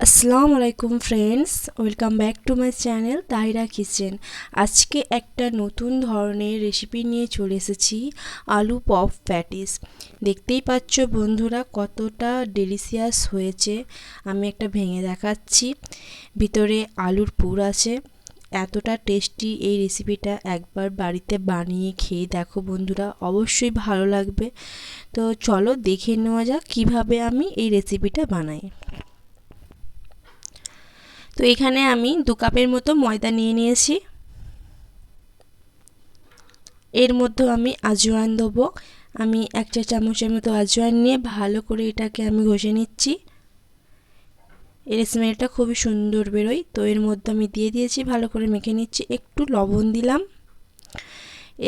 আসসালামু আলাইকুম friends, welcome back to my channel Tahira kitchen. আজকে একটা নতুন ধরনের রেসিপি নিয়ে চলে এসেছি, আলু পপ প্যাটিস। দেখতেই পাচ্ছ বন্ধুরা কতটা ডেলিশিয়াস হয়েছে। আমি একটা ভেঙে দেখাচ্ছি, ভিতরে আলুর পুর আছে। এতটা টেস্টি এই রেসিপিটা, একবার বাড়িতে বানিয়ে খেয়ে দেখো বন্ধুরা, অবশ্যই ভালো লাগবে। তো চলো দেখে নেওয়া যাক কীভাবে আমি এই রেসিপিটা বানাই। তো এখানে আমি 2 কাপের মতো ময়দা নিয়ে নিয়েছি। এর মধ্যে আমি আজওয়ান দেবো। আমি 1 চা চামচের মতো আজওয়ান নিয়ে ভালো করে এটাকে আমি ঘষে নিচ্ছি। এর স্মেলটা খুবই সুন্দর বেরোয়। তো এর মধ্যে আমি দিয়ে দিয়েছি, ভালো করে মেখে নিচ্ছি। একটু লবণ দিলাম।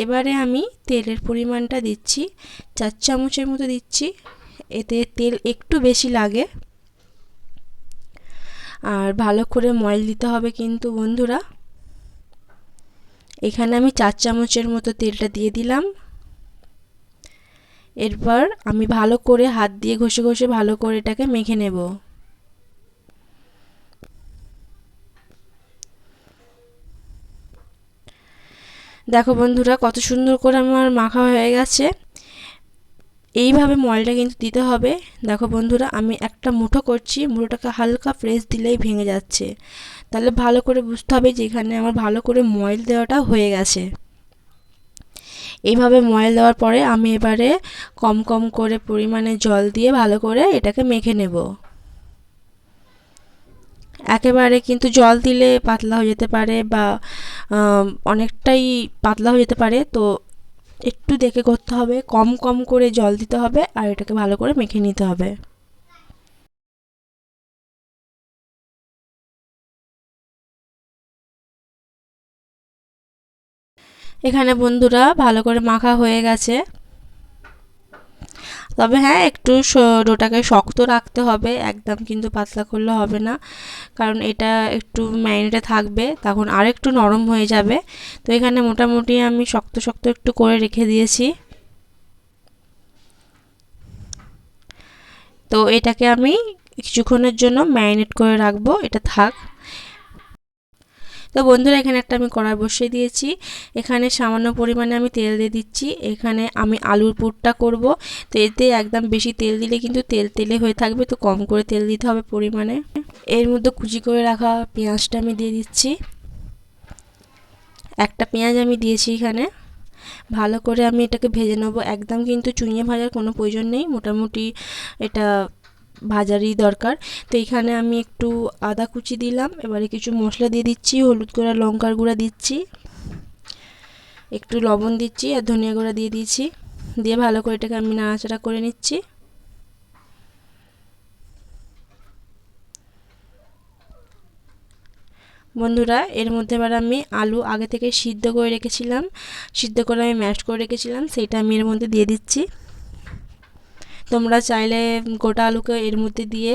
এবারে আমি তেলের পরিমাণটা দিচ্ছি, 4 চামচের মতো দিচ্ছি। এতে তেল একটু বেশি লাগে। আর ভালো করে ময়াল দিতে হবে কিন্তু বন্ধুরা। এখানে আমি 4 চামচের মতো তেলটা দিয়ে দিলাম। এরপর আমি ভালো করে হাত দিয়ে ঘষে ঘষে ভালো করে এটাকে মেখে নেব। দেখো বন্ধুরা কত সুন্দর করে আমার মাখা হয়ে গেছে। এইভাবে ময়লটা কিন্তু দিতে হবে। দেখো বন্ধুরা, আমি একটা মুঠো করছি, মুঠোটাকে হালকা প্রেস দিলেই ভেঙে যাচ্ছে। তাহলে ভালো করে বুঝতে হবে যে এখানে আমার ভালো করে ময়ল দেওয়াটা হয়ে গেছে। এইভাবে ময়ল দেওয়ার পরে আমি এবারে কম কম করে পরিমাণে জল দিয়ে ভালো করে এটাকে মেখে নেব। একেবারে কিন্তু জল দিলে পাতলা হয়ে যেতে পারে বা অনেকটাই পাতলা হয়ে যেতে পারে। তো একটু দেখে করতে হবে, কম কম করে জল দিতে হবে আর এটাকে ভালো করে মেখে নিতে হবে। এখানে বন্ধুরা ভালো করে মাখা হয়ে গেছে। তবে হ্যাঁ, একটু ডোটাকে শক্ত রাখতে হবে, একদম কিন্তু পাতলা করলে হবে না, কারণ এটা একটু ম্যারিনেটে থাকবে, তখন আর একটু নরম হয়ে যাবে। তো এখানে মোটামুটি আমি শক্ত শক্ত একটু করে রেখে দিয়েছি। তো এটাকে আমি কিছুক্ষণের জন্য ম্যারিনেট করে রাখবো, এটা থাক। তো বন্ধুরা, এখানে একটা আমি কড়াই বসিয়ে দিয়েছি। এখানে সামান্য পরিমাণে আমি তেল দিয়ে দিচ্ছি। এখানে আমি আলুর পুরটা করব। তো এতে একদম বেশি তেল দিলে কিন্তু তেল তেলে হয়ে থাকবে, তো কম করে তেল দিতে হবে পরিমাণে। এর মধ্যে কুচি করে রাখা পেঁয়াজটা আমি দিয়ে দিচ্ছি। একটা পেঁয়াজ আমি দিয়েছি এখানে। ভালো করে আমি এটাকে ভেজে নেব। একদম কিন্তু চুইয়ে ভাজার কোনো প্রয়োজন নেই, মোটামুটি এটা ভাজারই দরকার। তো এখানে আমি একটু আদা কুচি দিলাম। এবারে কিছু মশলা দিয়ে দিচ্ছি, হলুদ গুঁড়া, লঙ্কার গুঁড়া দিচ্ছি, একটু লবণ দিচ্ছি আর ধনিয়া গুঁড়া দিয়ে দিয়েছি। দিয়ে ভালো করে এটাকে আমি নাড়াচাড়া করে নিচ্ছি। বন্ধুরা, এর মধ্যে এবার আমি আলু আগে থেকে সিদ্ধ করে রেখেছিলাম, সিদ্ধ করে আমি ম্যাশ করে রেখেছিলাম, সেইটা আমি এর মধ্যে দিয়ে দিচ্ছি। তোমরা চাইলে গোটা আলুকে এর মধ্যে দিয়ে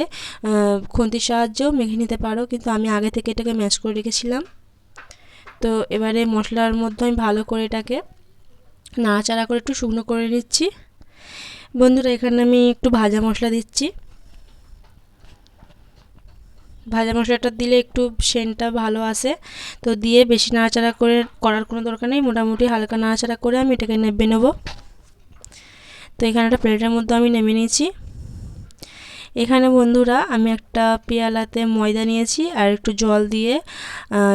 খুন্তির সাহায্যেও মেখে নিতে পারো, কিন্তু আমি আগে থেকে এটাকে ম্যাশ করে রেখেছিলাম। তো এবারে মশলার মধ্যে আমি ভালো করে এটাকে নাড়াচাড়া করে একটু শুকনো করে নিচ্ছি। বন্ধুরা, এখানে আমি একটু ভাজা মশলা দিচ্ছি। ভাজা মশলাটা দিলে একটু সেন্টটা ভালো আসে। তো দিয়ে বেশি নাড়াচাড়া করে করার কোনো দরকার নেই, মোটামুটি হালকা নাড়াচাড়া করে আমি এটাকে নেবে নেব। তো এখানে একটা প্লেটের মধ্যে আমি নেমে নিয়েছি। এখানে বন্ধুরা আমি একটা পেয়ালাতে ময়দা নিয়েছি আর একটু জল দিয়ে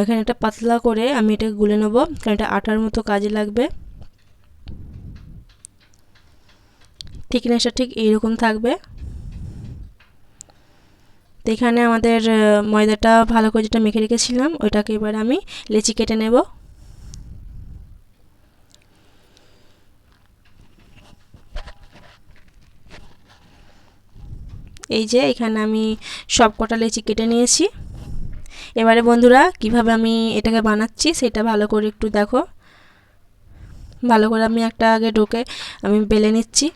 এখানে একটা পাতলা করে আমি এটাকে গুলে নেব, কারণ এটা আটার মতো কাজে লাগবে। থিকনেসটা ঠিক এইরকম থাকবে। তো এখানে আমাদের ময়দাটা ভালো করে যেটা মেখে রেখেছিলাম ওইটাকে এবার আমি লেচি কেটে নেব। এই যে এখানে আমি সব কটা লেচি কেটে নিয়েছি। এবারে বন্ধুরা, কিভাবে আমি এটাকে বানাচ্ছি সেটা ভালো করে একটু দেখো। ভালো করে আমি একটা আগে ডোকে আমি বেলে নিচ্ছি।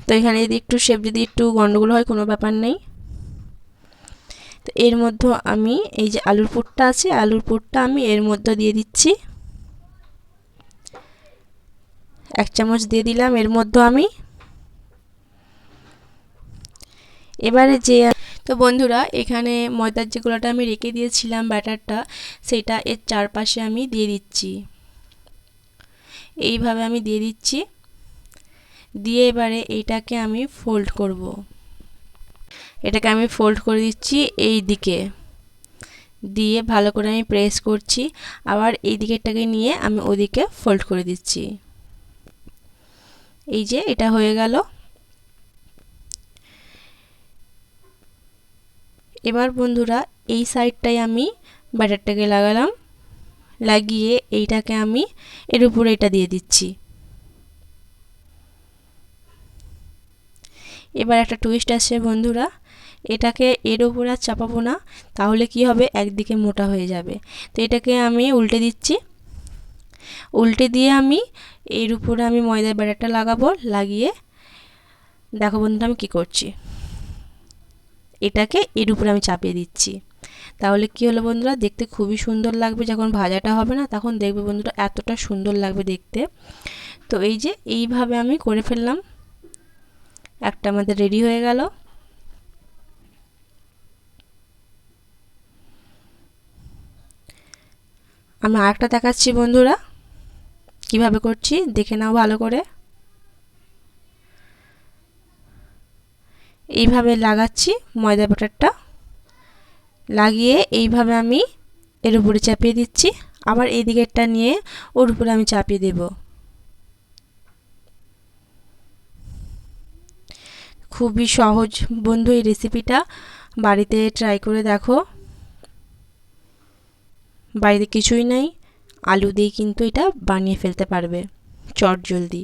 তো এখানে যদি একটু শেপ যদি একটু গন্ডগোল হয় কোনো ব্যাপার নেই। তো এর মধ্যে আমি এই যে আলুর পুরটা আছে, আলুর পুরটা আমি এর মধ্যে দিয়ে দিচ্ছি। 1 চামচ দিয়ে দিলাম এর মধ্যে আমি। এবারে যে তো বন্ধুরা এখানে ময়দার যে গোলাটা আমি রেখে দিয়েছিলাম ব্যাটারটা, সেটা এর চারপাশে আমি দিয়ে দিচ্ছি। এইভাবে আমি দিয়ে দিচ্ছি। দিয়ে এবারে এইটাকে আমি ফোল্ড করব। এটাকে আমি ফোল্ড করে দিচ্ছি এই দিকে, দিয়ে ভালো করে আমি প্রেস করছি। আবার এই দিকেরটাকে নিয়ে আমি ওদিকে ফোল্ড করে দিচ্ছি। এই যে এটা হয়ে গেল। এবার বন্ধুরা এই সাইডটায় আমি ব্যাটারটাকে লাগালাম, লাগিয়ে এইটাকে আমি এর উপরে এটা দিয়ে দিচ্ছি। এবার একটা টুইস্ট আছে বন্ধুরা, এটাকে এর উপরে আর চাপাবো না, তাহলে কি হবে একদিকে মোটা হয়ে যাবে। তো এটাকে আমি উল্টে দিচ্ছি। উল্টে দিয়ে আমি এর উপরে আমি ময়দার ব্যাটারটা লাগাবো, লাগিয়ে দেখো বন্ধুরা আমি কি করছি, এটাকে এর উপরে আমি চাপিয়ে দিচ্ছি। তাহলে কি হলো বন্ধুরা, দেখতে খুবই সুন্দর লাগবে। যখন ভাজাটা হবে না তখন দেখবে বন্ধুরা এতটা সুন্দর লাগবে দেখতে। তো এই যে এইভাবে আমি করে ফেললাম, একটা আমাদের রেডি হয়ে গেল। আমি আরেকটা দেখাচ্ছি বন্ধুরা কিভাবে করছি, দেখে নাও ভালো করে। এইভাবে লাগাচ্ছি ময়দা ব্যাটারটা, লাগিয়ে এইভাবে আমি এর উপরে চাপিয়ে দিচ্ছি। আবার এই দিকেরটা নিয়ে ওর উপরে আমি চাপিয়ে দেব। খুবই সহজ বন্ধু, এই রেসিপিটা বাড়িতে ট্রাই করে দেখো। বাড়িতে কিছুই নেই, আলু দিয়ে কিন্তু এটা বানিয়ে ফেলতে পারবে চটজলদি।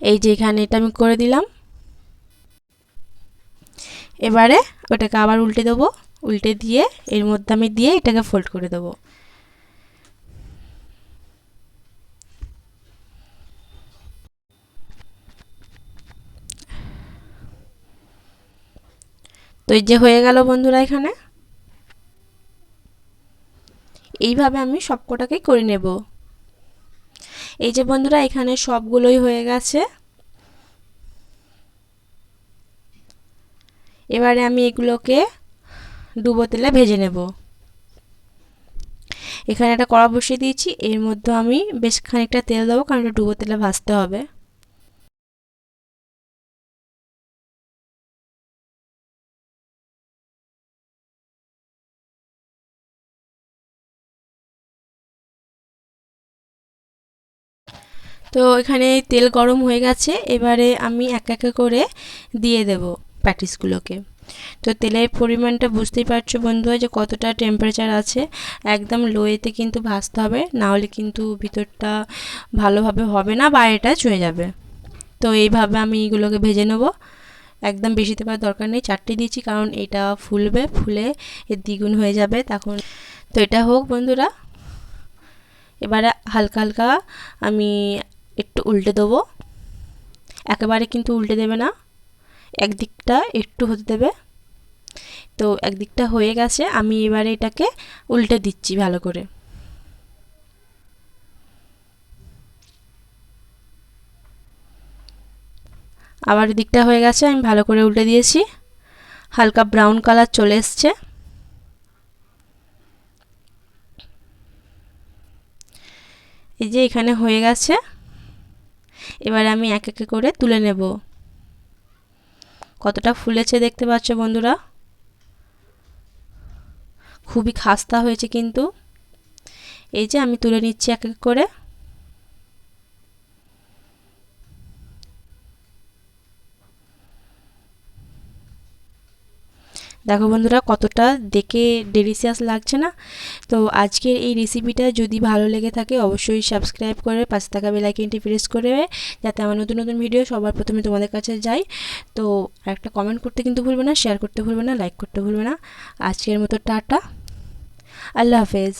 এই যে এখানে এটা আমি করে দিলাম। এবারে ওটাকে আবার উল্টে দেবো, উল্টে দিয়ে এর মধ্যে আমি দিয়ে এটাকে ফোল্ড করে দেবো। তো এই যে হয়ে গেল বন্ধুরা, এখানে এইভাবে আমি সবকটাকেই করে নেব। এই যে বন্ধুরা এখানে সবগুলোই হয়ে গেছে। এবারে আমি এগুলোকে ডুবো তেলে ভেজে নেব। এখানে একটা কড়া বসিয়ে দিয়েছি, এর মধ্যে আমি বেশ খানিকটা তেল দেবো, কারণ এটা ডুবো তেলে ভাজতে হবে। তো এখানে তেল গরম হয়ে গেছে, এবারে আমি এক এক করে দিয়ে দেব প্যাটিসগুলোকে। তো তেলের পরিমাণটা বুঝতেই পারছো বন্ধুরা যে কতটা টেম্পারেচার আছে। একদম লোয়েতে কিন্তু ভাজতে হবে, না হলে কিন্তু ভিতরটা ভালোভাবে হবে না, বাইরেটা চুয়ে যাবে। তো এইভাবে আমি এগুলোকে ভেজে নেব। একদম বেশি দেওয়ার দরকার নেই, 4টে দিয়েছি কারণ এটা ফুলবে, ফুলে এর দ্বিগুণ হয়ে যাবে তখন। তো এটা হোক বন্ধুরা। এবারে হালকা হালকা আমি একটু উল্টে দেবো, একেবারে কিন্তু উল্টে দেবে না, একদিকটা একটু হতে দেবে। তো একদিকটা হয়ে গেছে, আমি এবারে এটাকে উল্টে দিচ্ছি ভালো করে। আবার দিকটা হয়ে গেছে, আমি ভালো করে উল্টে দিয়েছি, হালকা ব্রাউন কালার চলে এসছে। এই যে এখানে হয়ে গেছে, এবার আমি এক এক করে তুলে নেব। কতটা ফুলেছে দেখতে পাচ্ছ বন্ধুরা, খুবই খাস্তা হয়েছে কিন্তু। এই যে আমি তুলে নিচ্ছি এক এক করে। দেখো বন্ধুরা কতটা দেখে ডেলিশিয়াস লাগছে না। তো আজকের এই রেসিপিটা যদি ভালো লেগে থাকে অবশ্যই সাবস্ক্রাইব করে পাশে থাকা বেল আইকনটি প্রেস করে যাতে আমার নতুন নতুন ভিডিও সবার প্রথমে তোমাদের কাছে যায়। তো একটা কমেন্ট করতে কিন্তু ভুলবে না, শেয়ার করতে ভুলবে না, লাইক করতে ভুলবে না। আজকের মতো টাটা, আল্লাহ হাফেজ।